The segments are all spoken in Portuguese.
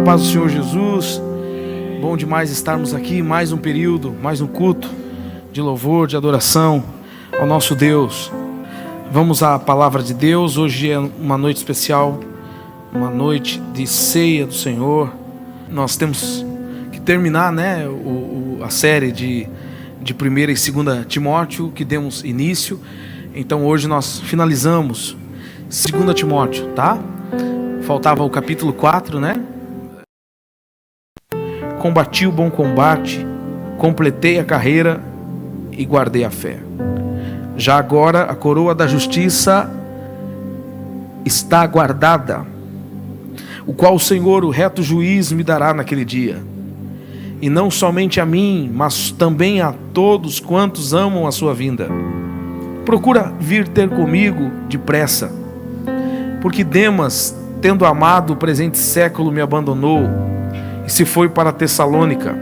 Paz do Senhor Jesus. Bom demais estarmos aqui, mais um período, mais um culto de louvor, de adoração ao nosso Deus. Vamos à palavra de Deus. Hoje é uma noite especial, uma noite de ceia do Senhor. Nós temos que terminar, a série de 1 e 2 Timóteo, que demos início. Então hoje nós finalizamos 2 Timóteo, tá? Faltava o capítulo 4, Combati o bom combate, completei a carreira e guardei a fé. Já agora a coroa da justiça está guardada, o qual o Senhor, o reto juiz, me dará naquele dia. E não somente a mim, mas também a todos quantos amam a sua vinda. Procura vir ter comigo depressa, porque Demas, tendo amado o presente século, me abandonou e se foi para Tessalônica.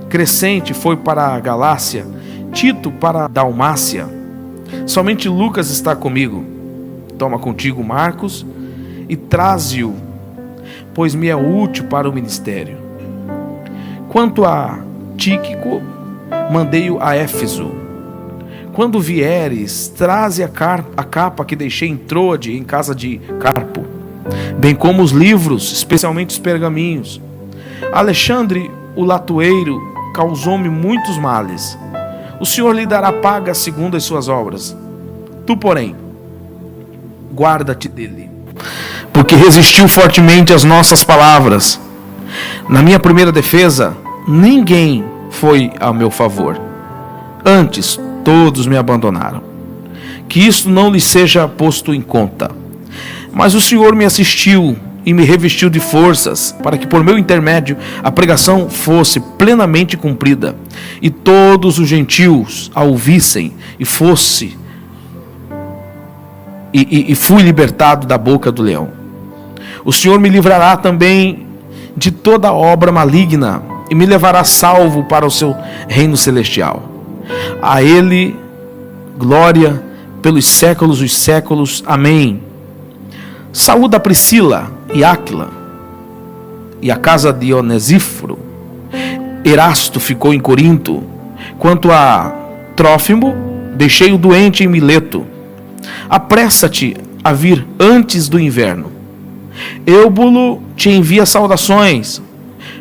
Crescente foi para a Galácia, Tito para a Dalmácia. Somente Lucas está comigo. Toma contigo Marcos e traze-o, pois me é útil para o ministério. Quanto a Tíquico, mandei-o a Éfeso. Quando vieres, traze a capa que deixei em Troade, em casa de Carpo, bem como os livros, especialmente os pergaminhos. Alexandre, o latoeiro, causou-me muitos males. O Senhor lhe dará paga segundo as suas obras. Tu, porém, guarda-te dele, porque resistiu fortemente às nossas palavras. Na minha primeira defesa, ninguém foi a meu favor. Antes, todos me abandonaram. Que isto não lhe seja posto em conta. Mas o Senhor me assistiu e me revestiu de forças, para que por meu intermédio a pregação fosse plenamente cumprida, e todos os gentios a ouvissem, e fui libertado da boca do leão. O Senhor me livrará também de toda obra maligna, e me levará salvo para o seu reino celestial. A Ele glória pelos séculos dos séculos. Amém. Saúda a Priscila e Áquila e a casa de Onesíforo. Erasto ficou em Corinto. Quanto a Trófimo, deixei-o doente em Mileto. Apressa-te a vir antes do inverno. Eubulo te envia saudações.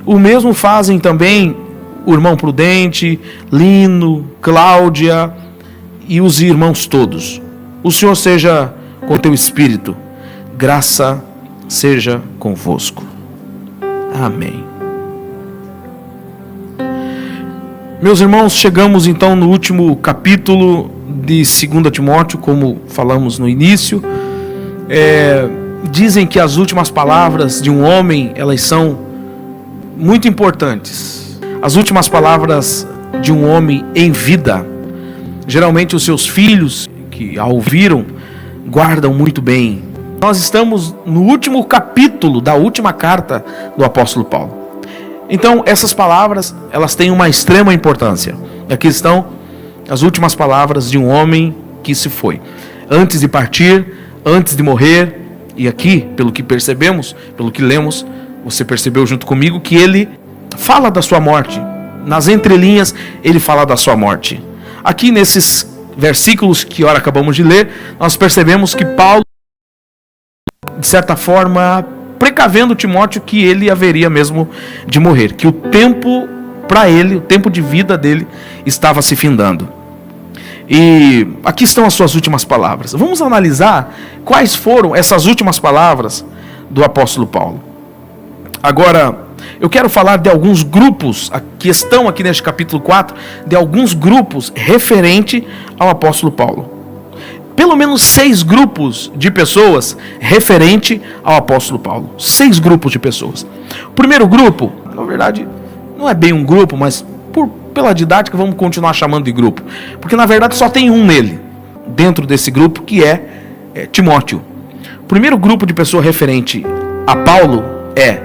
O mesmo fazem também o irmão Prudente, Lino, Cláudia e os irmãos todos. O Senhor seja com teu espírito. Graça seja convosco. Amém. Meus irmãos, chegamos então no último capítulo de 2 Timóteo, como falamos no início. Dizem que as últimas palavras de um homem, elas são muito importantes. As últimas palavras de um homem em vida, geralmente os seus filhos, que a ouviram, guardam muito bem. Nós estamos no último capítulo da última carta do apóstolo Paulo. Então, essas palavras, elas têm uma extrema importância. Aqui estão as últimas palavras de um homem que se foi. Antes de partir, antes de morrer, e aqui, pelo que percebemos, pelo que lemos, você percebeu junto comigo que ele fala da sua morte. Nas entrelinhas, ele fala da sua morte. Aqui nesses versículos que ora acabamos de ler, nós percebemos que Paulo, de certa forma, precavendo Timóteo que ele haveria mesmo de morrer, que o tempo para ele, o tempo de vida dele estava se findando. E aqui estão as suas últimas palavras. Vamos analisar quais foram essas últimas palavras do apóstolo Paulo. Agora, eu quero falar de alguns grupos que estão aqui neste capítulo 4, de alguns grupos referente ao apóstolo Paulo. Pelo menos 6 grupos de pessoas referente ao apóstolo Paulo. 6 grupos de pessoas. O primeiro grupo, na verdade, não é bem um grupo, mas pela didática vamos continuar chamando de grupo. Porque na verdade só tem um nele, dentro desse grupo, que é Timóteo. O primeiro grupo de pessoa referente a Paulo é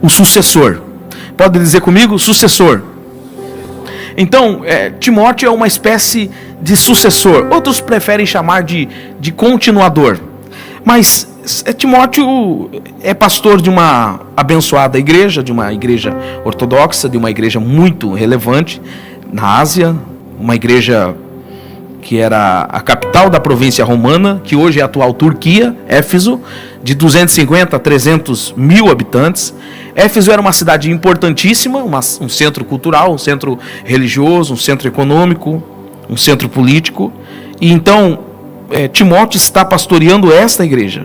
o sucessor. Pode dizer comigo? Sucessor. Então, Timóteo é uma espécie de sucessor. Outros preferem chamar de continuador. Mas Timóteo é pastor de uma abençoada igreja, de uma igreja ortodoxa, de uma igreja muito relevante na Ásia, uma igreja que era a capital da província romana, que hoje é a atual Turquia, Éfeso, de 250 a 300 mil habitantes. Éfeso era uma cidade importantíssima, um centro cultural, um centro religioso, um centro econômico, um centro político. E então, Timóteo está pastoreando esta igreja,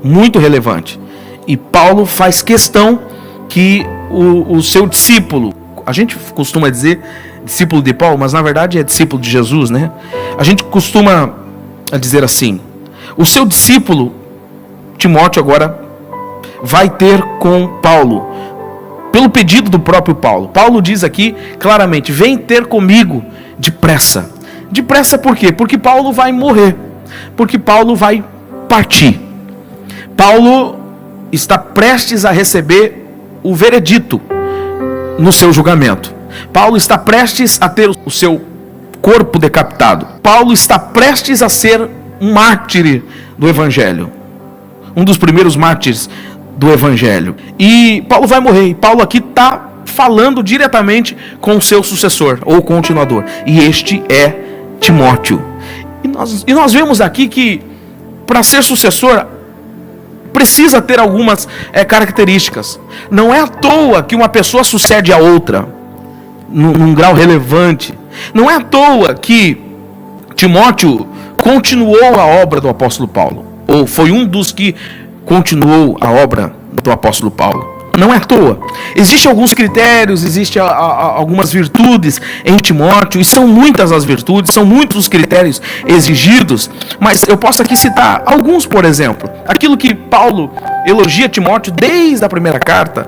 muito relevante. E Paulo faz questão que o seu discípulo, a gente costuma dizer discípulo de Paulo, mas na verdade é discípulo de Jesus, né? A gente costuma dizer assim: o seu discípulo, Timóteo, agora vai ter com Paulo, pelo pedido do próprio Paulo. Paulo diz aqui claramente: vem ter comigo depressa. Depressa por quê? Porque Paulo vai morrer, porque Paulo vai partir. Paulo está prestes a receber o veredito no seu julgamento. Paulo está prestes a ter o seu corpo decapitado. Paulo está prestes a ser um mártir do Evangelho, um dos primeiros mártires do Evangelho. E Paulo vai morrer. E Paulo aqui está falando diretamente com o seu sucessor ou continuador. E este é Timóteo. E nós vemos aqui que para ser sucessor precisa ter algumas características. Não é à toa que uma pessoa sucede a outra num grau relevante. Não é à toa que Timóteo continuou a obra do apóstolo Paulo, ou foi um dos que continuou a obra do apóstolo Paulo. Não é à toa. Existem alguns critérios, existem algumas virtudes em Timóteo, e são muitas as virtudes, são muitos os critérios exigidos, mas eu posso aqui citar alguns, por exemplo. Aquilo que Paulo elogia Timóteo desde a primeira carta,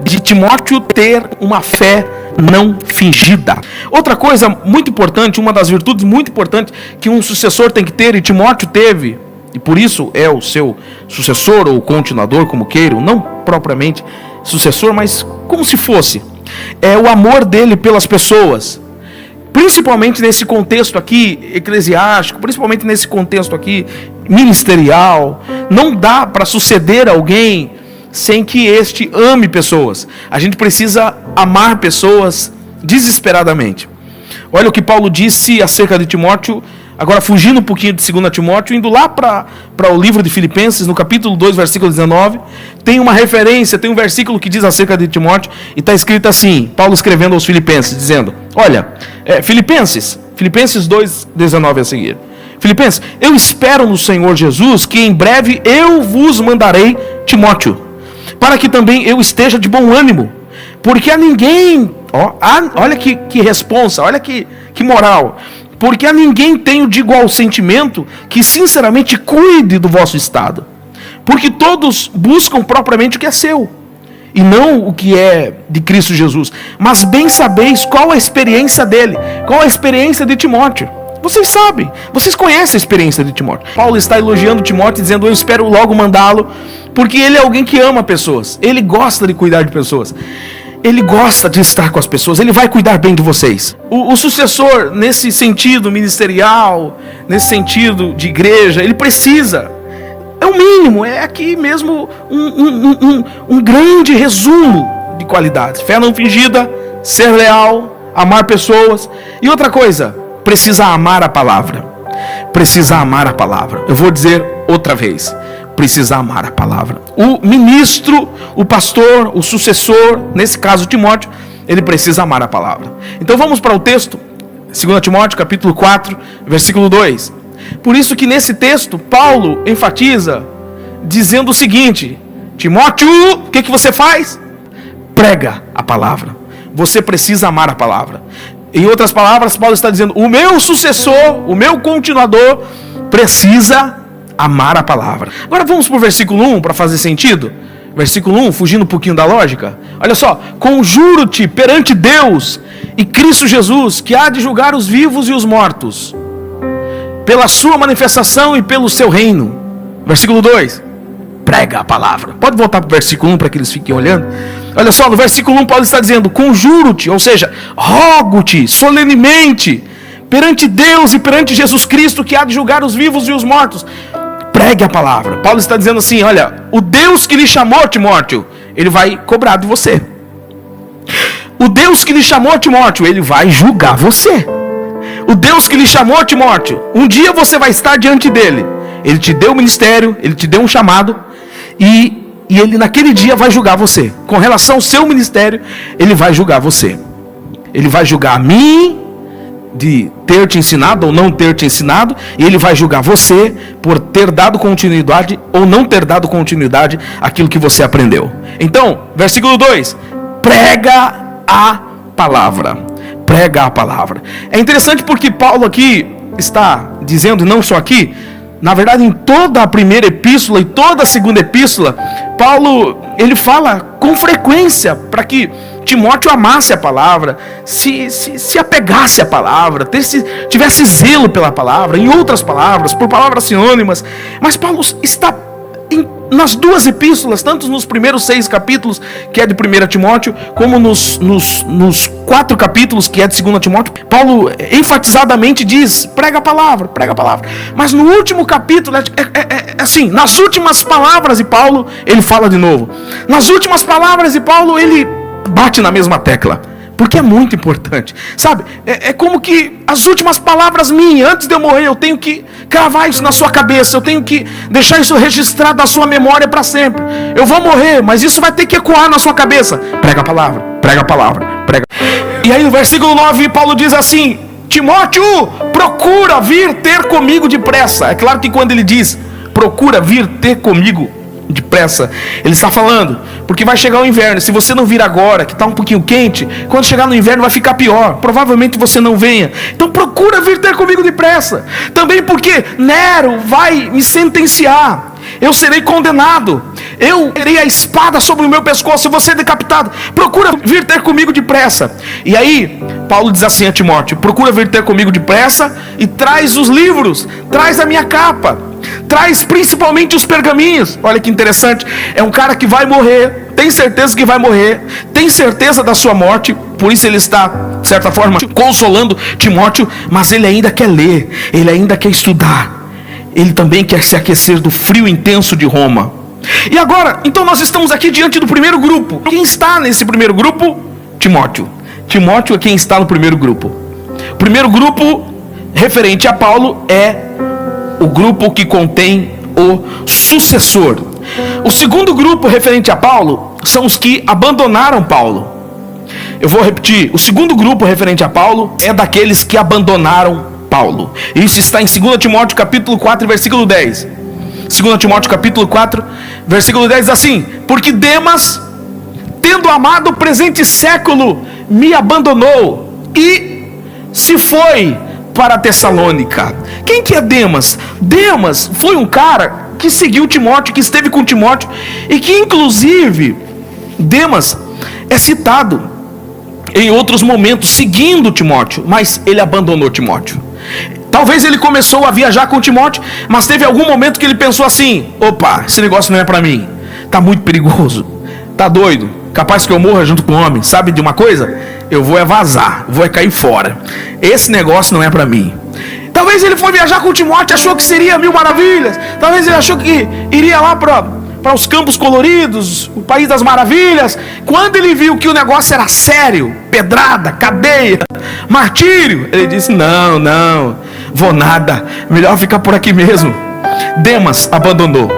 de Timóteo ter uma fé não fingida. Outra coisa muito importante, uma das virtudes muito importantes que um sucessor tem que ter, e Timóteo teve, e por isso é o seu sucessor ou continuador, como queiram, não propriamente sucessor, mas como se fosse, é o amor dele pelas pessoas, principalmente nesse contexto aqui eclesiástico, principalmente nesse contexto aqui ministerial. Não dá para suceder alguém sem que este ame pessoas. A gente precisa amar pessoas desesperadamente. Olha o que Paulo disse acerca de Timóteo, agora fugindo um pouquinho de 2 Timóteo, indo lá para o livro de Filipenses, no capítulo 2, versículo 19, tem uma referência, tem um versículo que diz acerca de Timóteo, e está escrito assim, Paulo escrevendo aos Filipenses, dizendo, olha, Filipenses 2, 19 a seguir. Filipenses, eu espero no Senhor Jesus que em breve eu vos mandarei Timóteo, para que também eu esteja de bom ânimo, porque a ninguém, olha que responsa, olha que moral, porque a ninguém tenho de igual sentimento que sinceramente cuide do vosso estado, porque todos buscam propriamente o que é seu, e não o que é de Cristo Jesus, mas bem sabeis qual a experiência dele, qual a experiência de Timóteo. Vocês sabem, vocês conhecem a experiência de Timóteo. Paulo está elogiando Timóteo, dizendo, eu espero logo mandá-lo, porque ele é alguém que ama pessoas, ele gosta de cuidar de pessoas, ele gosta de estar com as pessoas, ele vai cuidar bem de vocês. O sucessor, nesse sentido ministerial, nesse sentido de igreja, ele precisa, é o mínimo, é aqui mesmo um grande resumo de qualidades: fé não fingida, ser leal, amar pessoas, e outra coisa, precisa amar a palavra. Precisa amar a palavra. Eu vou dizer outra vez, precisa amar a palavra. O ministro, o pastor, o sucessor, nesse caso Timóteo, ele precisa amar a palavra. Então vamos para o texto, 2 Timóteo capítulo 4, versículo 2. Por isso que nesse texto, Paulo enfatiza, dizendo o seguinte: Timóteo, o que você faz? Prega a palavra. Você precisa amar a palavra. Em outras palavras, Paulo está dizendo, o meu sucessor, o meu continuador, precisa amar a palavra. Agora vamos para o versículo 1 para fazer sentido. Versículo 1, fugindo um pouquinho da lógica. Olha só, conjuro-te perante Deus e Cristo Jesus, que há de julgar os vivos e os mortos, pela sua manifestação e pelo seu reino. Versículo 2, prega a palavra. Pode voltar para o versículo 1 para que eles fiquem olhando. Olha só, no versículo 1 Paulo está dizendo, conjuro-te, ou seja, rogo-te solenemente perante Deus e perante Jesus Cristo, que há de julgar os vivos e os mortos. pregue a palavra. Paulo está dizendo assim: olha, o Deus que lhe chamou, Timóteo, ele vai cobrar de você. O Deus que lhe chamou, Timóteo, ele vai julgar você. O Deus que lhe chamou, Timóteo, um dia você vai estar diante dele. Ele te deu um ministério, ele te deu um chamado, e ele naquele dia vai julgar você. Com relação ao seu ministério, ele vai julgar você. Ele vai julgar a mim de ter te ensinado ou não ter te ensinado, e ele vai julgar você por ter dado continuidade ou não ter dado continuidade àquilo que você aprendeu. Então, versículo 2: prega a palavra. Prega a palavra. É interessante porque Paulo aqui está dizendo, não só aqui, na verdade em toda a primeira epístola e toda a segunda epístola, Paulo, ele fala com frequência para que Timóteo amasse a palavra, se apegasse à palavra, tivesse zelo pela palavra, em outras palavras, por palavras sinônimas. Mas Paulo está nas duas epístolas, tanto nos primeiros 6 capítulos, que é de 1 Timóteo, como nos 4 capítulos, que é de 2 Timóteo, Paulo enfatizadamente diz: prega a palavra, prega a palavra. Mas no último capítulo, assim, nas últimas palavras de Paulo, ele fala de novo. Nas últimas palavras de Paulo, ele bate na mesma tecla, porque é muito importante, sabe? É como que as últimas palavras minhas, antes de eu morrer, eu tenho que cravar isso na sua cabeça, eu tenho que deixar isso registrado na sua memória para sempre. Eu vou morrer, mas isso vai ter que ecoar na sua cabeça. Prega a palavra, prega a palavra, prega. E aí no versículo 9, Paulo diz assim: Timóteo, procura vir ter comigo depressa. É claro que quando ele diz procura vir ter comigo depressa, ele está falando porque vai chegar o inverno. Se você não vir agora, que está um pouquinho quente, quando chegar no inverno vai ficar pior, provavelmente você não venha. Então procura vir ter comigo depressa. Também porque Nero vai me sentenciar, eu serei condenado, eu terei a espada sobre o meu pescoço, eu vou ser decapitado. Procura vir ter comigo depressa. E aí Paulo diz assim a Timóteo: procura vir ter comigo depressa e traz os livros, traz a minha capa, traz principalmente os pergaminhos. Olha que interessante, é um cara que vai morrer, tem certeza que vai morrer, tem certeza da sua morte, por isso ele está, de certa forma, consolando Timóteo, mas ele ainda quer ler, ele ainda quer estudar, ele também quer se aquecer do frio intenso de Roma. E agora, então nós estamos aqui diante do primeiro grupo. Quem está nesse primeiro grupo? Timóteo. Timóteo é quem está no primeiro grupo. O primeiro grupo referente a Paulo é o grupo que contém o sucessor. O segundo grupo referente a Paulo são os que abandonaram Paulo. Eu vou repetir: o segundo grupo referente a Paulo é daqueles que abandonaram Paulo. Isso está em 2 Timóteo capítulo 4, versículo 10. 2 Timóteo capítulo 4, versículo 10 diz assim: porque Demas, tendo amado o presente século, me abandonou e se foi para Tessalônica. Quem que é Demas? Demas foi um cara que seguiu Timóteo, que esteve com Timóteo, e que inclusive Demas é citado em outros momentos seguindo Timóteo, mas ele abandonou Timóteo. Talvez ele começou a viajar com Timóteo, mas teve algum momento que ele pensou assim: opa, esse negócio não é para mim, tá muito perigoso, tá doido, capaz que eu morra junto com o homem. Sabe de uma coisa? Eu vou vazar, vou cair fora, esse negócio não é para mim. Talvez ele foi viajar com Timóteo, achou que seria mil maravilhas, talvez ele achou que iria lá para os campos coloridos, o país das maravilhas. Quando ele viu que o negócio era sério, pedrada, cadeia, martírio, ele disse: não, vou nada, melhor ficar por aqui mesmo. Demas abandonou.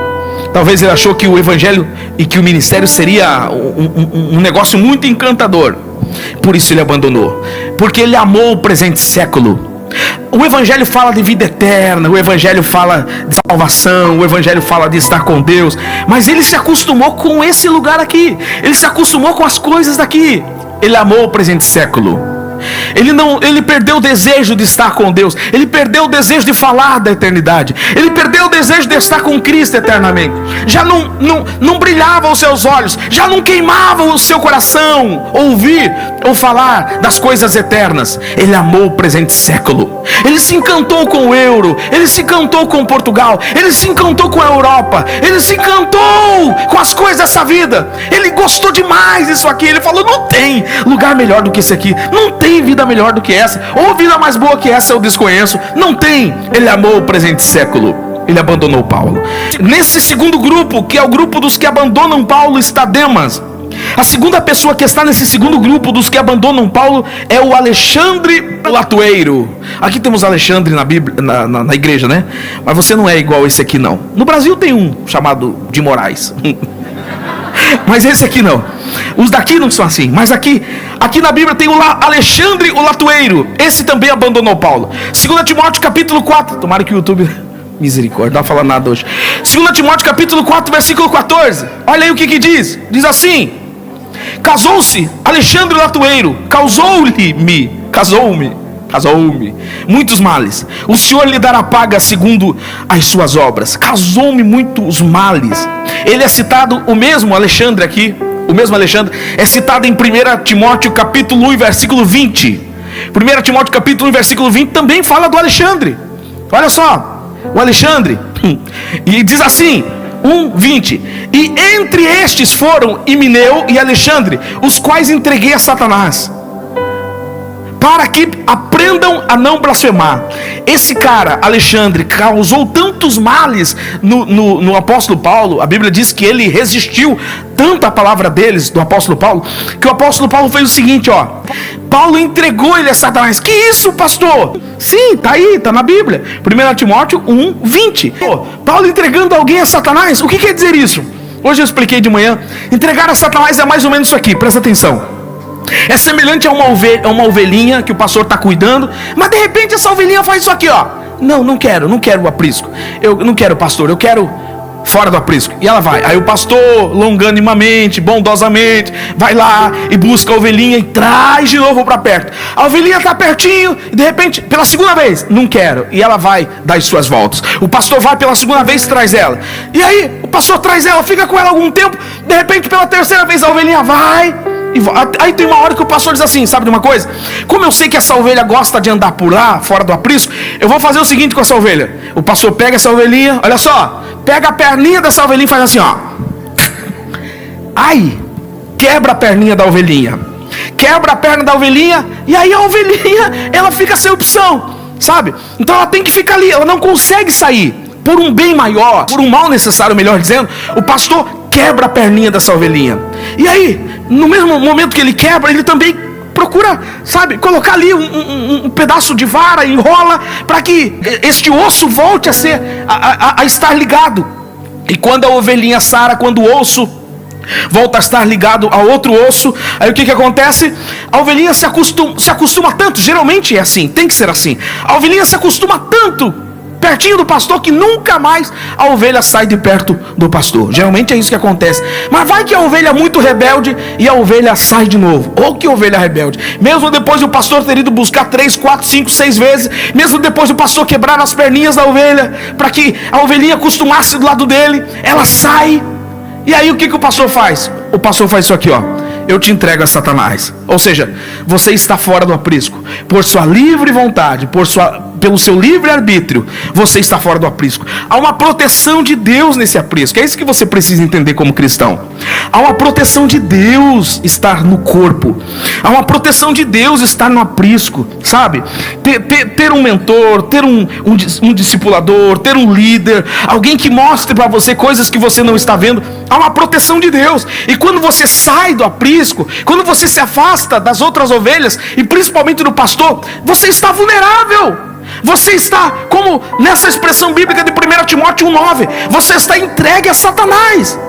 Talvez ele achou que o evangelho e que o ministério seria um negócio muito encantador, por isso ele abandonou, porque ele amou o presente século. O evangelho fala de vida eterna, o evangelho fala de salvação, o evangelho fala de estar com Deus, mas ele se acostumou com esse lugar aqui, ele se acostumou com as coisas daqui. Ele amou o presente século. Ele perdeu o desejo de estar com Deus, ele perdeu o desejo de falar da eternidade, ele perdeu o desejo de estar com Cristo eternamente. Já não brilhava os seus olhos, já não queimava o seu coração ouvir ou falar das coisas eternas. Ele amou o presente século. Ele se encantou com o euro, ele se encantou com Portugal, ele se encantou com a Europa, ele se encantou com as coisas dessa vida. Ele gostou demais disso aqui. Ele falou: não tem lugar melhor do que esse aqui, não tem vida melhor do que essa, ou vida mais boa que essa eu desconheço, não tem. Ele amou o presente século. ele abandonou Paulo. Nesse segundo grupo, que é o grupo dos que abandonam Paulo, está Demas. A segunda pessoa que está nesse segundo grupo dos que abandonam Paulo é o Alexandre Latueiro. Aqui temos Alexandre na Bíblia, na igreja, né? Mas você não é igual esse aqui, não. No Brasil tem um chamado de Moraes. Mas esse aqui não. Os daqui não são assim. Mas aqui na Bíblia tem o Alexandre o Latueiro. Esse também abandonou Paulo. 2 Timóteo capítulo 4. Tomara que o YouTube... Misericórdia, não vai falar nada hoje. 2 Timóteo capítulo 4, versículo 14. Olha aí o que diz. Diz assim: casou-se Alexandre Latueiro, casou-me muitos males. O Senhor lhe dará paga segundo as suas obras. Casou-me muitos males. Ele é citado, o mesmo Alexandre aqui, o mesmo Alexandre é citado em 1 Timóteo capítulo 1, versículo 20. 1 Timóteo capítulo 1, versículo 20 também fala do Alexandre. Olha só, o Alexandre, e diz assim, 1:20: e entre estes foram Himeneu e Alexandre, os quais entreguei a Satanás, para que aprendam a não blasfemar. Esse cara, Alexandre, causou tantos males no apóstolo Paulo. A Bíblia diz que ele resistiu tanto à palavra deles, do apóstolo Paulo, que o apóstolo Paulo fez o seguinte, ó: Paulo entregou ele a Satanás. Que isso, pastor? Sim, tá aí, tá na Bíblia. 1 Timóteo 1:20. Paulo entregando alguém a Satanás. O que quer dizer isso? Hoje eu expliquei de manhã. Entregar a Satanás é mais ou menos isso aqui, presta atenção. É semelhante a uma ovelhinha que o pastor está cuidando, mas de repente essa ovelhinha faz isso aqui, ó. Não quero o aprisco. Eu não quero, pastor, eu quero fora do aprisco. E ela vai. Aí o pastor, longanimamente, bondosamente, vai lá e busca a ovelhinha e traz de novo para perto. A ovelhinha está pertinho e de repente, pela segunda vez, não quero. E ela vai dar as suas voltas. O pastor vai pela segunda vez e traz ela. E aí o pastor traz ela, fica com ela algum tempo. De repente, pela terceira vez, a ovelhinha vai. Aí tem uma hora que o pastor diz assim: sabe de uma coisa? Como eu sei que essa ovelha gosta de andar por lá, fora do aprisco, eu vou fazer o seguinte com essa ovelha. O pastor pega essa ovelhinha, olha só, pega a perninha dessa ovelhinha e faz assim, ó. Ai, quebra a perninha da ovelhinha. Quebra a perna da ovelhinha. E aí a ovelhinha, ela fica sem opção, sabe? Então ela tem que ficar ali, ela não consegue sair. Por um bem maior, por um mal necessário, melhor dizendo, o pastor quebra a perninha dessa ovelhinha. E aí, no mesmo momento que ele quebra, ele também procura, sabe, colocar ali um pedaço de vara, enrola, para que este osso volte a estar ligado. E quando a ovelhinha sara, quando o osso volta a estar ligado a outro osso, aí o que acontece? A ovelhinha se acostuma tanto, geralmente é assim, tem que ser assim. A ovelhinha se acostuma tanto pertinho do pastor que nunca mais a ovelha sai de perto do pastor. Geralmente é isso que acontece. Mas vai que a ovelha é muito rebelde e a ovelha sai de novo. Ou que ovelha rebelde, mesmo depois do pastor ter ido buscar 3, 4, 5, 6 vezes, mesmo depois do pastor quebrar as perninhas da ovelha para que a ovelhinha acostumasse do lado dele, ela sai. E aí o que o pastor faz? O pastor faz isso aqui, ó: eu te entrego a Satanás. Ou seja, você está fora do aprisco. Por sua livre vontade, pelo seu livre arbítrio, você está fora do aprisco. Há uma proteção de Deus nesse aprisco. É isso que você precisa entender como cristão. Há uma proteção de Deus estar no corpo. Há uma proteção de Deus estar no aprisco, sabe? Ter um mentor, ter um discipulador, ter um líder, alguém que mostre para você coisas que você não está vendo. Há uma proteção de Deus. E quando você sai do aprisco, quando você se afasta das outras ovelhas, e principalmente do pastor, você está vulnerável. Você está, como nessa expressão bíblica de 1 Timóteo 1:9, você está entregue a Satanás.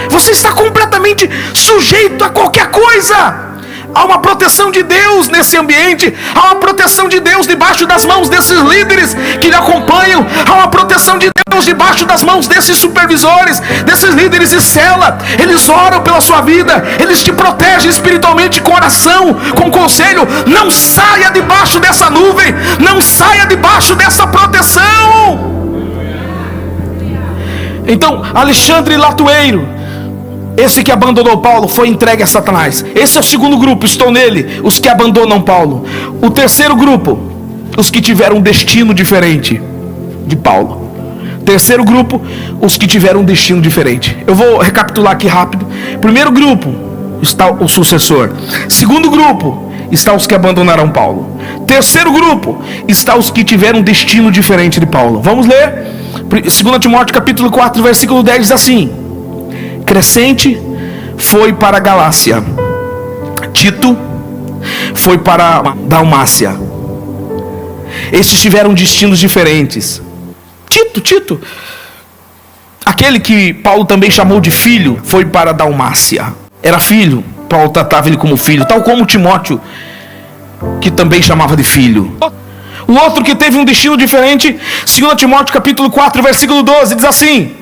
Você está completamente sujeito a qualquer coisa. Há uma proteção de Deus nesse ambiente. Há uma proteção de Deus debaixo das mãos desses líderes que lhe acompanham. Há uma proteção de Deus debaixo das mãos desses supervisores, desses líderes de cela. Eles oram pela sua vida. Eles te protegem espiritualmente com oração, com conselho. Não saia debaixo dessa nuvem. Não saia debaixo dessa proteção. Então, Alexandre Latueiro, esse que abandonou Paulo, foi entregue a Satanás. Esse é o segundo grupo, estou nele, os que abandonam Paulo. O terceiro grupo, os que tiveram um destino diferente de Paulo. Terceiro grupo, os que tiveram um destino diferente. Eu vou recapitular aqui rápido. Primeiro grupo está o sucessor. Segundo grupo está os que abandonarão Paulo. Terceiro grupo está os que tiveram um destino diferente de Paulo. Vamos ler 2 Timóteo capítulo 4, versículo 10, diz assim: Crescente foi para a Galácia, Tito foi para a Dalmácia. Estes tiveram destinos diferentes. Tito, aquele que Paulo também chamou de filho, foi para a Dalmácia. Era filho, Paulo tratava ele como filho, tal como Timóteo, que também chamava de filho. O outro que teve um destino diferente, 2 Timóteo capítulo 4, versículo 12, diz assim: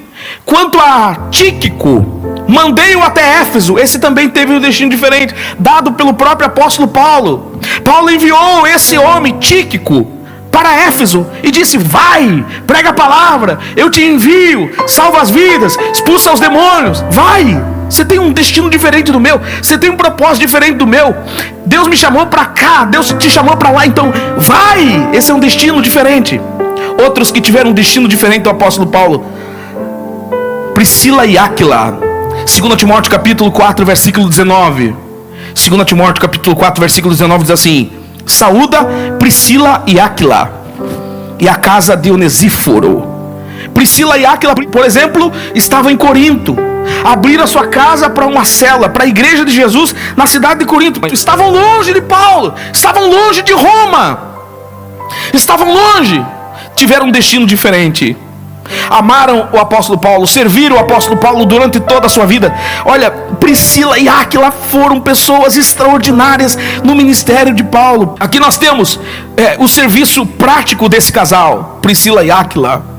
Quanto a Tíquico, mandei-o até Éfeso. Esse também teve um destino diferente, dado pelo próprio apóstolo Paulo. Paulo enviou esse homem, Tíquico, para Éfeso e disse: vai, prega a palavra, eu te envio, salva as vidas, expulsa os demônios, vai. Você tem um destino diferente do meu, você tem um propósito diferente do meu. Deus me chamou para cá, Deus te chamou para lá, então vai. Esse é um destino diferente. Outros que tiveram um destino diferente do apóstolo Paulo, Priscila e Áquila. 2 Timóteo capítulo 4, versículo 19. 2 Timóteo capítulo 4, versículo 19 diz assim: Saúda Priscila e Áquila e a casa de Onesíforo. Priscila e Áquila, por exemplo, estavam em Corinto. Abriram a sua casa para uma cela, para a igreja de Jesus na cidade de Corinto. Estavam longe de Paulo, estavam longe de Roma, estavam longe, tiveram um destino diferente. Amaram o apóstolo Paulo, serviram o apóstolo Paulo durante toda a sua vida. Olha, Priscila e Áquila foram pessoas extraordinárias no ministério de Paulo. Aqui nós temos o serviço prático desse casal, Priscila e Áquila,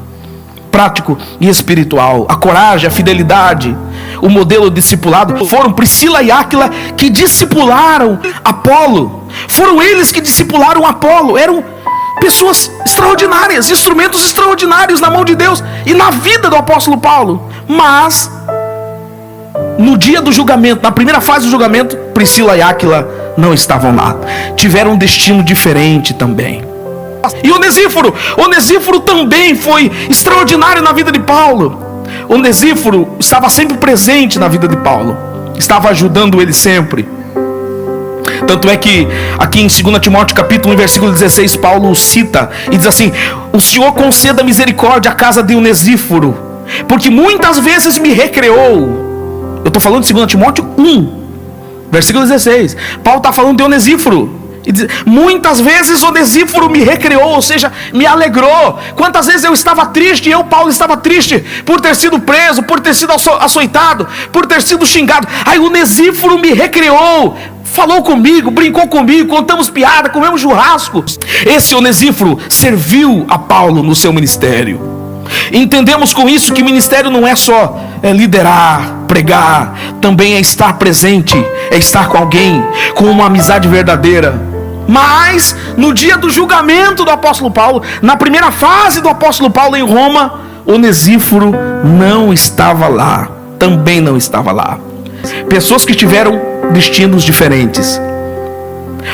prático e espiritual. A coragem, a fidelidade, o modelo discipulado. Foram Priscila e Áquila que discipularam Apolo. Foram eles que discipularam Apolo. Eram pessoas extraordinárias, instrumentos extraordinários na mão de Deus e na vida do apóstolo Paulo. Mas no dia do julgamento, na primeira fase do julgamento, Priscila e Áquila não estavam lá. Tiveram um destino diferente também. E Onesíforo também foi extraordinário na vida de Paulo. Onesíforo estava sempre presente na vida de Paulo, estava ajudando ele sempre. Tanto é que aqui em 2 Timóteo capítulo 1, versículo 16, Paulo o cita e diz assim: O Senhor conceda misericórdia à casa de Onesíforo, porque muitas vezes me recreou. Eu estou falando de 2 Timóteo 1, versículo 16. Paulo está falando de Onesíforo e diz: muitas vezes Onesíforo me recreou, ou seja, me alegrou. Quantas vezes eu estava triste, Paulo, estava triste por ter sido preso, por ter sido açoitado, por ter sido xingado. Aí Onesíforo me recreou, falou comigo, brincou comigo, contamos piada, comemos churrasco. Esse Onesíforo serviu a Paulo no seu ministério. Entendemos com isso que ministério não é só liderar, pregar, também é estar presente, é estar com alguém, com uma amizade verdadeira. Mas no dia do julgamento do apóstolo Paulo, na primeira fase do apóstolo Paulo em Roma, Onesíforo não estava lá, também não estava lá. Pessoas que tiveram destinos diferentes.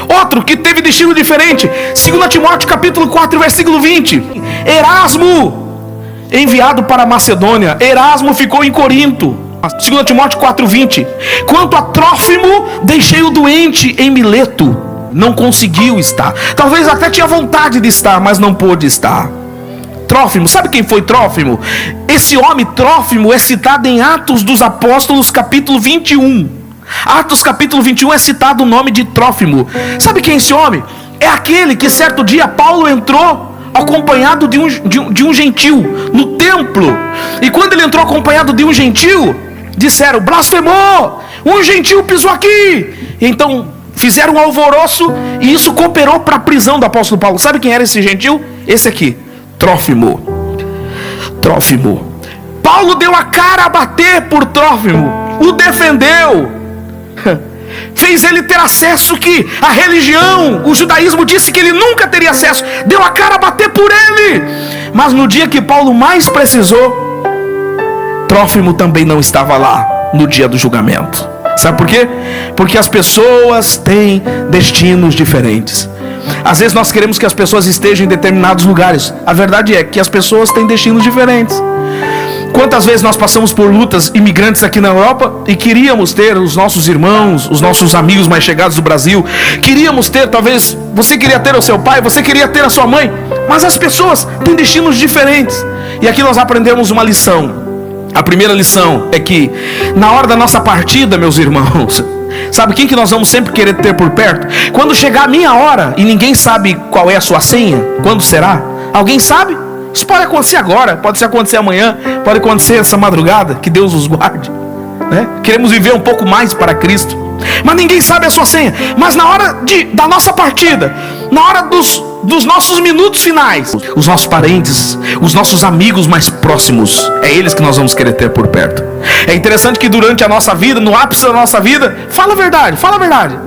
Outro que teve destino diferente, 2 Timóteo capítulo 4, versículo 20. Erasmo, enviado para a Macedônia. Erasmo ficou em Corinto. 2 Timóteo 4, 20. Quanto a Trófimo, deixei-o doente em Mileto. Não conseguiu estar. Talvez até tinha vontade de estar, mas não pôde estar. Trófimo, sabe quem foi Trófimo? Esse homem Trófimo é citado em Atos dos Apóstolos capítulo 21. Atos capítulo 21 é citado o nome de Trófimo. Sabe quem é esse homem? É aquele que certo dia Paulo entrou acompanhado de um gentil no templo. E quando ele entrou acompanhado de um gentil, disseram: blasfemou, um gentil pisou aqui. E então fizeram um alvoroço, e isso cooperou para a prisão do apóstolo Paulo. Sabe quem era esse gentil? Esse aqui, Trófimo. Paulo deu a cara a bater por Trófimo, o defendeu, fez ele ter acesso que a religião, o judaísmo disse que ele nunca teria acesso. Deu a cara a bater por ele. Mas no dia que Paulo mais precisou, Trófimo também não estava lá no dia do julgamento. Sabe por quê? Porque as pessoas têm destinos diferentes. Às vezes nós queremos que as pessoas estejam em determinados lugares. A verdade é que as pessoas têm destinos diferentes. Quantas vezes nós passamos por lutas imigrantes aqui na Europa e queríamos ter os nossos irmãos, os nossos amigos mais chegados do Brasil, queríamos ter, talvez você queria ter o seu pai, você queria ter a sua mãe, mas as pessoas têm destinos diferentes. E aqui nós aprendemos uma lição. A primeira lição é que na hora da nossa partida, meus irmãos, sabe quem que nós vamos sempre querer ter por perto? Quando chegar a minha hora e ninguém sabe qual é a sua senha, quando será? Alguém sabe? Isso pode acontecer agora, pode acontecer amanhã, pode acontecer essa madrugada, que Deus nos guarde, né? Queremos viver um pouco mais para Cristo, mas ninguém sabe a sua senha. Mas na hora da nossa partida, na hora dos nossos minutos finais, os nossos parentes, os nossos amigos mais próximos, é eles que nós vamos querer ter por perto. É interessante que durante a nossa vida, no ápice da nossa vida, fala a verdade,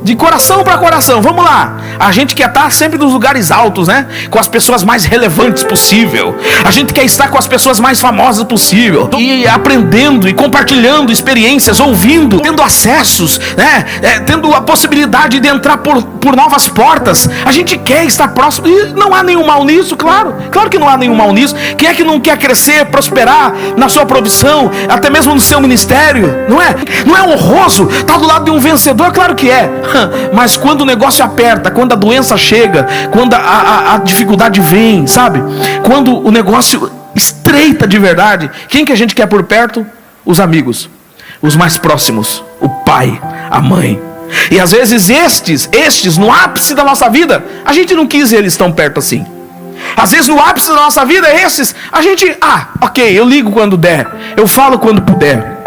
de coração para coração, vamos lá. A gente quer estar sempre nos lugares altos, né? Com as pessoas mais relevantes possível. A gente quer estar com as pessoas mais famosas possível. E aprendendo e compartilhando experiências, ouvindo, tendo acessos, né? Tendo a possibilidade de entrar por novas portas. A gente quer estar próximo. E não há nenhum mal nisso, claro. Claro que não há nenhum mal nisso. Quem é que não quer crescer, prosperar na sua profissão, até mesmo no seu ministério? Não é? Não é honroso estar do lado de um vencedor? Claro que é. Mas quando o negócio aperta, quando a doença chega, quando a dificuldade vem, sabe? Quando o negócio estreita de verdade, quem que a gente quer por perto? Os amigos, os mais próximos, o pai, a mãe. E às vezes estes no ápice da nossa vida, a gente não quis eles tão perto assim. Às vezes no ápice da nossa vida, a gente, ok, eu ligo quando der, eu falo quando puder,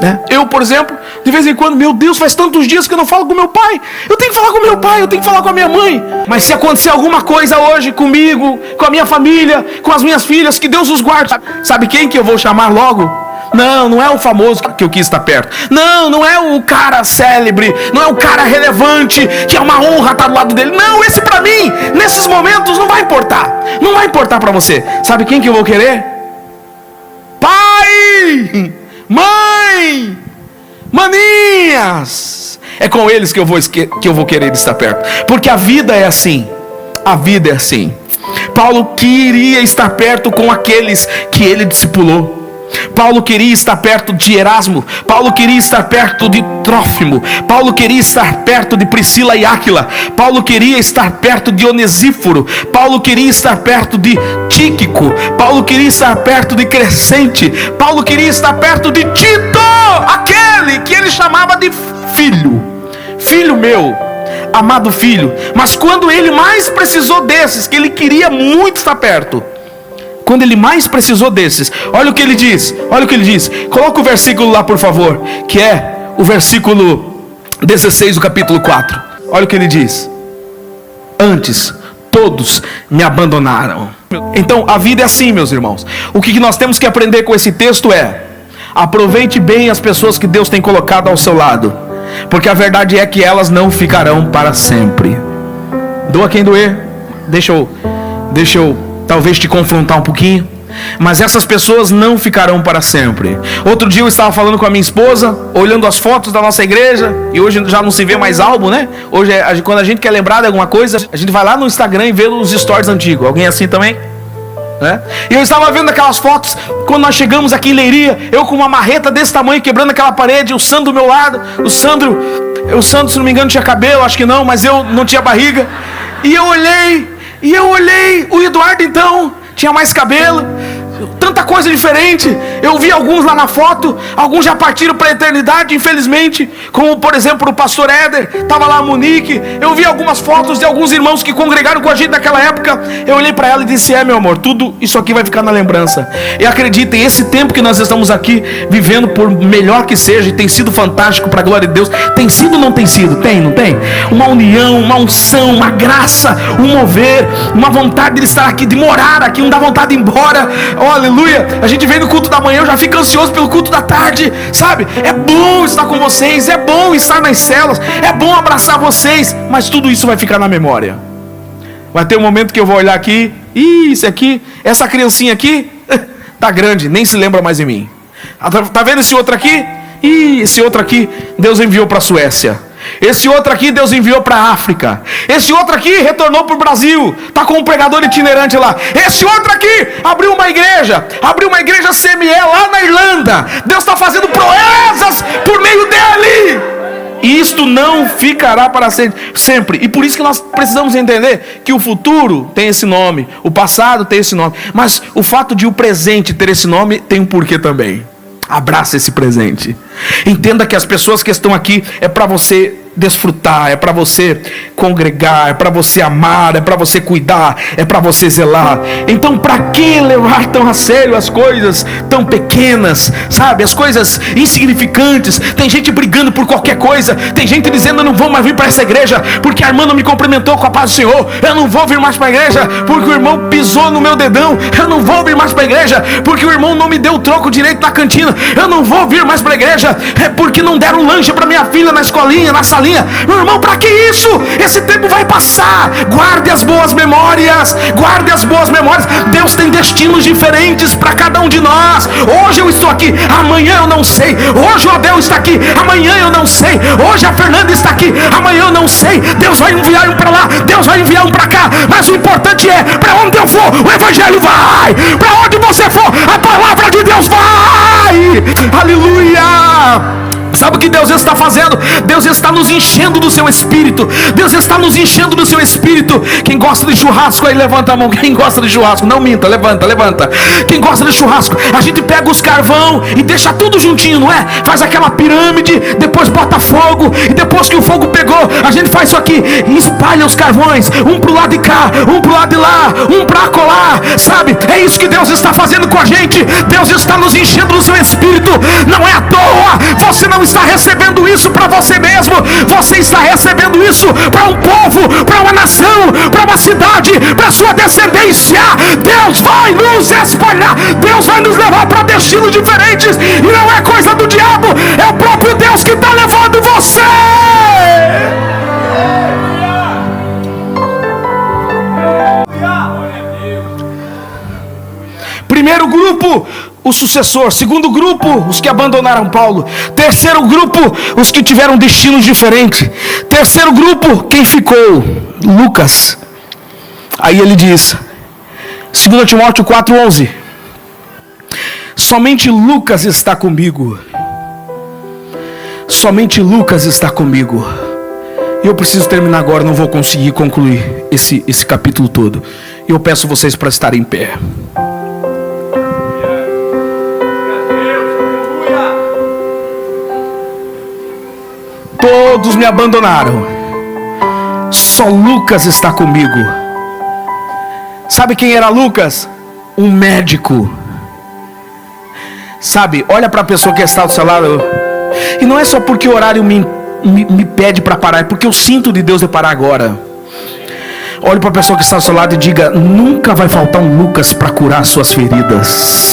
né? Eu, por exemplo, de vez em quando, meu Deus, faz tantos dias que eu não falo com meu pai. Eu tenho que falar com meu pai, eu tenho que falar com a minha mãe. Mas se acontecer alguma coisa hoje comigo, com a minha família, com as minhas filhas, que Deus os guarde. Sabe quem que eu vou chamar logo? Não é o famoso que eu quis estar perto. Não é o cara célebre, não é o cara relevante, que é uma honra estar do lado dele. Não, esse pra mim, nesses momentos não vai importar. Não vai importar pra você. Sabe quem que eu vou querer? Pai! Mãe, maninhas, é com eles que eu vou querer estar perto, porque a vida é assim, Paulo queria estar perto com aqueles que ele discipulou. Paulo queria estar perto de Erasmo, Paulo queria estar perto de Trófimo, Paulo queria estar perto de Priscila e Áquila, Paulo queria estar perto de Onesíforo, Paulo queria estar perto de Tíquico, Paulo queria estar perto de Crescente, Paulo queria estar perto de Tito, aquele que ele chamava de filho meu, amado filho. Mas quando ele mais precisou desses, que ele queria muito estar perto, quando ele mais precisou desses, olha o que ele diz, coloca o versículo lá por favor, que é o versículo 16 do capítulo 4, olha o que ele diz: antes todos me abandonaram. Então a vida é assim, meus irmãos. O que nós temos que aprender com esse texto é: aproveite bem as pessoas que Deus tem colocado ao seu lado, porque a verdade é que elas não ficarão para sempre. Doa quem doer. Deixa eu talvez te confrontar um pouquinho, mas essas pessoas não ficarão para sempre. Outro dia eu estava falando com a minha esposa, olhando as fotos da nossa igreja, e hoje já não se vê mais álbum, né? Hoje, quando a gente quer lembrar de alguma coisa, a gente vai lá no Instagram e vê os stories antigos. Alguém assim também? Né? E eu estava vendo aquelas fotos, quando nós chegamos aqui em Leiria, eu com uma marreta desse tamanho, quebrando aquela parede, o Sandro do meu lado, o Sandro, se não me engano, tinha cabelo, acho que não, mas eu não tinha barriga, e eu olhei, o Eduardo então tinha mais cabelo, tanta coisa diferente. Eu vi alguns lá na foto, alguns já partiram para a eternidade, infelizmente, como por exemplo o pastor Éder, estava lá a Monique. Eu vi algumas fotos de alguns irmãos que congregaram com a gente naquela época. Eu olhei para ela e disse: meu amor, tudo isso aqui vai ficar na lembrança. E acreditem, esse tempo que nós estamos aqui vivendo, por melhor que seja, e tem sido fantástico para a glória de Deus. Tem sido ou não tem sido? Tem, não tem? Uma união, uma unção, uma graça, um mover, uma vontade de estar aqui, de morar aqui, não dá vontade de ir embora. Oh, aleluia. A gente vem no culto da manhã, eu já fico ansioso pelo culto da tarde, sabe? É bom estar com vocês, é bom estar nas células, é bom abraçar vocês, mas tudo isso vai ficar na memória. Vai ter um momento que eu vou olhar aqui, isso aqui, essa criancinha aqui tá grande, nem se lembra mais de mim. Tá vendo esse outro aqui? Esse outro aqui Deus enviou para a Suécia. Esse outro aqui Deus enviou para a África. Esse outro aqui retornou para o Brasil, está com um pregador itinerante lá. Esse outro aqui abriu uma igreja CME lá na Irlanda. Deus está fazendo proezas por meio dele. E isto não ficará para sempre. E por isso que nós precisamos entender que o futuro tem esse nome, o passado tem esse nome, mas o fato de o presente ter esse nome tem um porquê também. Abraça esse presente. Entenda que as pessoas que estão aqui é para você desfrutar, é para você congregar, é para você amar, é para você cuidar, é para você zelar. Então para que levar tão a sério as coisas tão pequenas, sabe? As coisas insignificantes. Tem gente brigando por qualquer coisa. Tem gente dizendo: eu não vou mais vir para essa igreja porque a irmã não me cumprimentou com a paz do Senhor. Eu não vou vir mais para a igreja porque o irmão pisou no meu dedão. Eu não vou vir mais para a igreja porque o irmão não me deu o troco direito na cantina. Eu não vou vir mais para a igreja porque não deram lanche para minha filha na escolinha, na salinha. Meu irmão, para que isso? Esse tempo vai passar. Guarde as boas memórias. Guarde as boas memórias. Deus tem destinos diferentes para cada um de nós. Hoje eu estou aqui, amanhã eu não sei. Hoje o Abel está aqui, amanhã eu não sei. Hoje a Fernanda está aqui, amanhã eu não sei. Deus vai enviar um para lá, Deus vai enviar um para cá. Mas o importante é: para onde eu for, o evangelho vai. Para onde você for, a palavra de Deus vai. Aleluia. Sabe o que Deus está fazendo? Deus está nos enchendo do seu espírito. Deus está nos enchendo do seu espírito. Quem gosta de churrasco aí, levanta a mão. Quem gosta de churrasco, não minta, levanta. Quem gosta de churrasco, a gente pega os carvão e deixa tudo juntinho, não é? Faz aquela pirâmide, depois bota fogo, e depois que o fogo pegou, a gente faz isso aqui e espalha os carvões, um pro lado de cá, um pro lado de lá, um pra colar, sabe? É isso que Deus está fazendo com a gente. Deus está nos enchendo do seu espírito. Não é à toa. Você não está recebendo isso para você mesmo. Você está recebendo isso para um povo, para uma nação, para uma cidade, para sua descendência. Deus vai nos espalhar. Deus vai nos levar para destinos diferentes. E não é coisa do diabo, é o próprio Deus que está levando você. Primeiro grupo, o sucessor. Segundo grupo, os que abandonaram Paulo. Terceiro grupo, os que tiveram destinos diferentes. Terceiro grupo, quem ficou? Lucas. Aí ele diz, 2 Timóteo 4:11, somente Lucas está comigo. Somente Lucas está comigo. E eu preciso terminar agora, não vou conseguir concluir esse capítulo todo. E eu peço vocês para estarem em pé. Todos me abandonaram. Só Lucas está comigo. Sabe quem era Lucas? Um médico. Sabe, olha para a pessoa que está do seu lado. E não é só porque o horário me pede para parar, é porque eu sinto de Deus de parar agora. Olhe para a pessoa que está do seu lado e diga: nunca vai faltar um Lucas para curar suas feridas.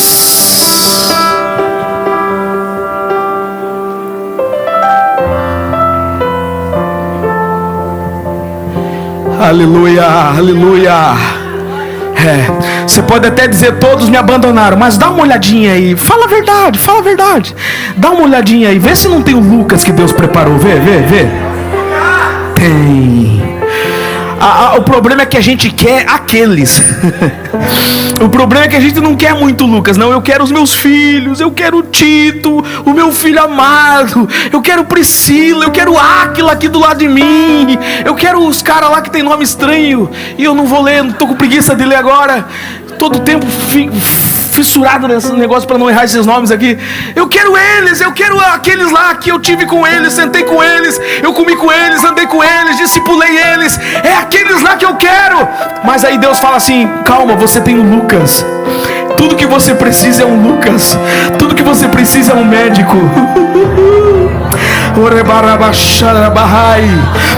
Aleluia, aleluia. Você pode até dizer: todos me abandonaram, mas dá uma olhadinha aí. Fala a verdade, fala a verdade. Dá uma olhadinha aí, vê se não tem o Lucas que Deus preparou. Vê. Tem. O problema é que a gente quer aqueles. O problema é que a gente não quer muito Lucas. Não, eu quero os meus filhos. Eu quero o Tito, o meu filho amado. Eu quero Priscila, eu quero Áquila aqui do lado de mim. Eu quero os caras lá que tem nome estranho e eu não vou ler, não tô com preguiça de ler agora. Todo tempo fissurado nesse negócio para não errar esses nomes aqui. Eu quero eles, eu quero aqueles lá que eu tive com eles, sentei com eles, eu comi com eles, andei com eles, discipulei eles. É aqueles lá que eu quero. Mas aí Deus fala assim: calma, você tem um Lucas. Tudo que você precisa é um Lucas. Tudo que você precisa é um médico.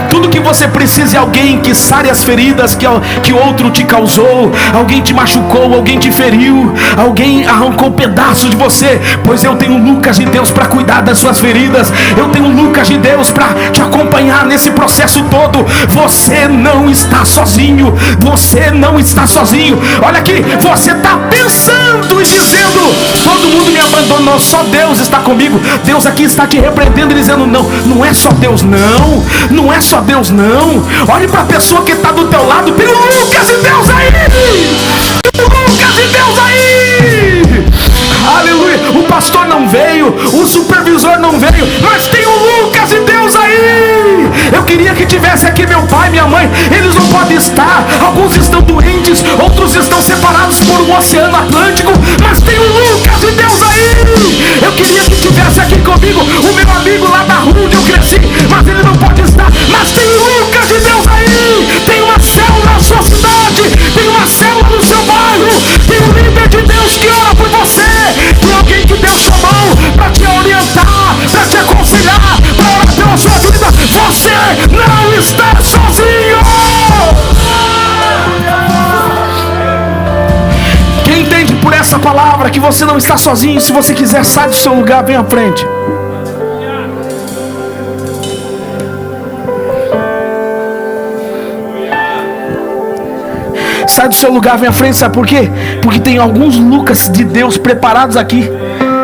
Tudo que você precisa é alguém que sare as feridas que outro te causou. Alguém te machucou, alguém te feriu, alguém arrancou pedaços de você. Pois eu tenho um Lucas de Deus para cuidar das suas feridas. Eu tenho um Lucas de Deus para te acompanhar nesse processo todo. Você não está sozinho. Você não está sozinho. Olha aqui, você está pensando e dizendo: todo mundo me abandonou, só Deus está comigo. Deus aqui está te repreendendo e dizendo: não. Não é só Deus não. Não é só Deus não. Olhe para a pessoa que está do teu lado. Tem o Lucas de Deus aí. Tem o Lucas de Deus aí. Aleluia. O pastor não veio, o supervisor não veio, mas tem o Lucas de Deus aí. Eu queria que tivesse aqui meu pai, minha mãe. Eles não podem estar. Alguns estão doentes, outros estão separados por um oceano Atlântico, mas tem o Lucas de Deus aí. Eu queria que tivesse aqui comigo o meu amigo lá da rua onde eu cresci, mas ele não pode estar. Mas tem o Lucas de Deus aí. Tem uma célula na sua cidade, tem uma célula no seu bairro, tem um líder de Deus que ora por você, tem alguém que Deus chamou para te orientar, para te aconselhar, para orar pela sua vida. Você não está sozinho. Quem entende por essa palavra que você não está sozinho? Se você quiser, sai do seu lugar, vem à frente. Sai do seu lugar, vem à frente, sabe por quê? Porque tem alguns Lucas de Deus preparados aqui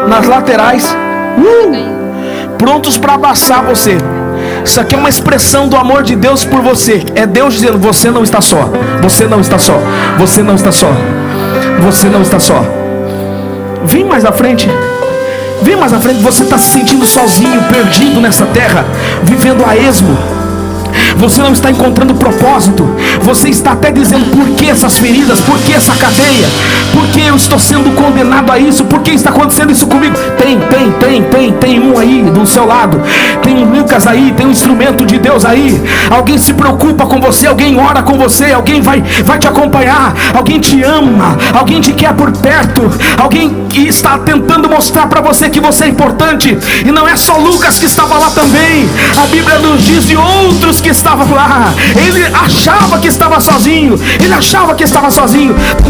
nas laterais, prontos para abraçar você. Isso aqui é uma expressão do amor de Deus por você. É Deus dizendo: você não está só. Você não está só. Você não está só. Você não está só. Vem mais à frente. Vem mais à frente. Você está se sentindo sozinho, perdido nessa terra, vivendo a esmo. Você não está encontrando propósito. Você está até dizendo: por que essas feridas? Por que essa cadeia? Por que eu estou sendo condenado a isso? Por que está acontecendo isso comigo? Tem um aí do seu lado. Tem um Lucas aí, tem um instrumento de Deus aí. Alguém se preocupa com você, alguém ora com você, alguém vai te acompanhar, alguém te ama, alguém te quer por perto, alguém que está tentando mostrar para você que você é importante. E não é só Lucas que estava lá também. A Bíblia nos diz de outros que estavam lá. Ele achava que estava sozinho.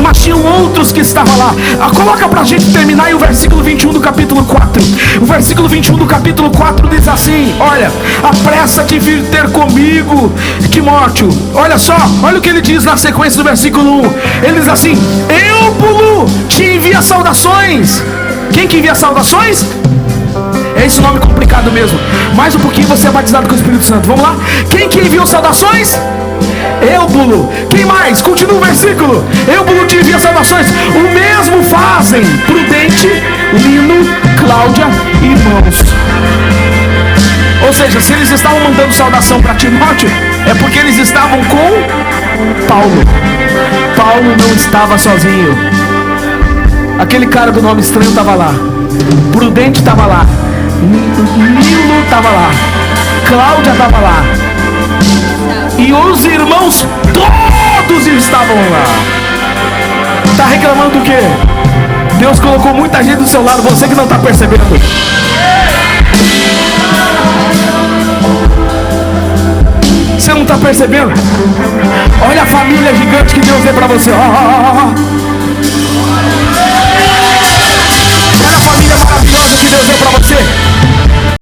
Mas tinham outros que estavam lá. Coloca pra gente terminar aí o versículo 21 do capítulo 4. O versículo 21 do capítulo 4 diz assim: olha, apressa-te vir ter comigo, Timóteo. Olha só, olha o que ele diz na sequência do versículo 1. Ele diz assim: Eubulo te envia saudações. Quem que envia saudações? É esse nome complicado mesmo. Mais um pouquinho você é batizado com o Espírito Santo. Vamos lá? Quem que enviou saudações? Eubulo. Quem mais? Continua o versículo. Eubulo te envia saudações. O mesmo fazem Prudente, Lino, Cláudia e irmãos. Ou seja, se eles estavam mandando saudação para Timóteo, é porque eles estavam com Paulo. Paulo não estava sozinho. Aquele cara do nome estranho estava lá. Prudente estava lá. Nilo estava lá. Cláudia estava lá. E os irmãos todos estavam lá. Está reclamando do quê? Deus colocou muita gente do seu lado, você que não está percebendo. Você não está percebendo? Olha a família gigante que Deus deu para você. Olha a família maravilhosa que Deus deu para você.